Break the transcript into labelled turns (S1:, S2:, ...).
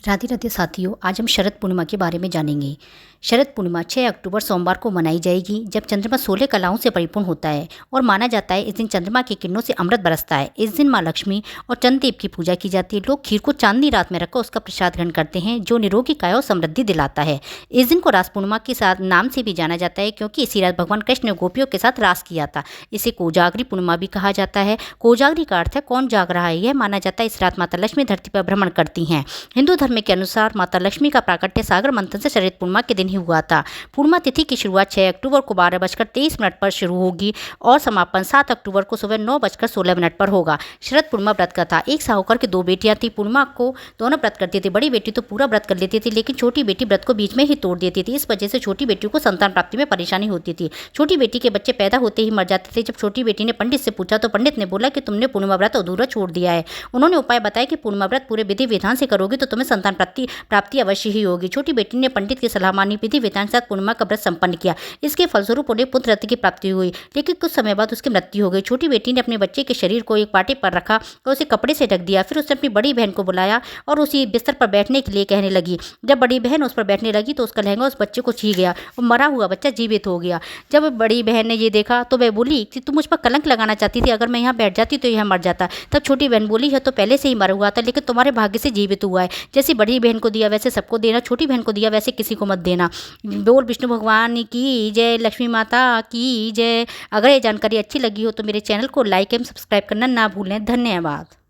S1: राधे राधे साथियों, आज हम शरद पूर्णिमा के बारे में जानेंगे। शरद पूर्णिमा 6 अक्टूबर सोमवार को मनाई जाएगी, जब चंद्रमा 16 कलाओं से परिपूर्ण होता है और माना जाता है इस दिन चंद्रमा की किरणों से अमृत बरसता है। इस दिन माँ लक्ष्मी और चंद्रदेव की पूजा की जाती है। लोग खीर को चांदनी रात में रखकर उसका प्रसाद ग्रहण करते हैं, जो निरोगी काया और समृद्धि दिलाता है। इस दिन को रास पूर्णिमा के साथ नाम से भी जाना जाता है, क्योंकि इसी रात भगवान कृष्ण ने गोपियों के साथ रास किया था। इसे कोजागरी पूर्णिमा भी कहा जाता है। कोजागरी का अर्थ है कौन जाग रहा है। यह माना जाता है इस रात माता लक्ष्मी धरती पर भ्रमण करती हैं। हिंदू धर्म के अनुसार माता लक्ष्मी का प्राकट्य सागर मंथन से शरद पूर्णिमा के दिन ही हुआ था। पूर्णिमा तिथि की शुरुआत 6 अक्टूबर को 12:23 पर शुरू होगी और समापन 7 अक्टूबर को सुबह 9:16 पर होगा। शरद पूर्णिमा व्रत कथा। एक साहूकार की 2 बेटियां थी। पूर्णिमा को दोनों व्रत करती थी। बड़ी बेटी तो पूरा व्रत कर लेती थी, लेकिन छोटी बेटी व्रत को बीच में ही तोड़ देती थी। इस वजह से छोटी बेटी को संतान प्राप्ति में परेशानी होती थी। छोटी बेटी के बच्चे पैदा होते ही मर जाते थे। जब छोटी बेटी ने पंडित से पूछा तो पंडित ने बोला कि तुमने पूर्णिमा व्रत अधूरा छोड़ दिया है। उन्होंने उपाय बताया कि पूर्णिमा व्रत पूरे विधि विधान से करोगे तो तुम्हें संतान प्राप्ति अवश्य ही होगी। छोटी बेटी ने पंडित की सलाह मानी, विधि विधान के साथ पूर्णिमा का व्रत संपन्न किया। इसके फलस्वरूप उन्हें पुत्र रत्न की प्राप्ति हुई, लेकिन कुछ समय बाद उसकी मृत्यु हो गई। छोटी बेटी ने अपने बच्चे के शरीर को एक पाटे पर रखा और उसे कपड़े से ढक दिया। फिर उसने अपनी बड़ी बहन को बुलाया और उसी बिस्तर पर बैठने के लिए कहने लगी। जब बड़ी बहन उस पर बैठने लगी तो उसका लहंगा उस बच्चे को छी गया और मरा हुआ बच्चा जीवित हो गया। जब बड़ी बहन ने ये देखा तो वह बोली कि तुम मुझ पर कलंक लगाना चाहती थी, अगर मैं यहाँ बैठ जाती तो यह मर जाता। तब छोटी बहन बोली है तो पहले से ही मरा हुआ था, लेकिन तुम्हारे भाग्य से जीवित हुआ है। जैसे बड़ी बहन को दिया वैसे सबको देना, छोटी बहन को दिया वैसे किसी को मत देना। बोल विष्णु भगवान की जय, लक्ष्मी माता की जय। अगर ये जानकारी अच्छी लगी हो तो मेरे चैनल को लाइक एवं सब्सक्राइब करना ना भूलें। धन्यवाद।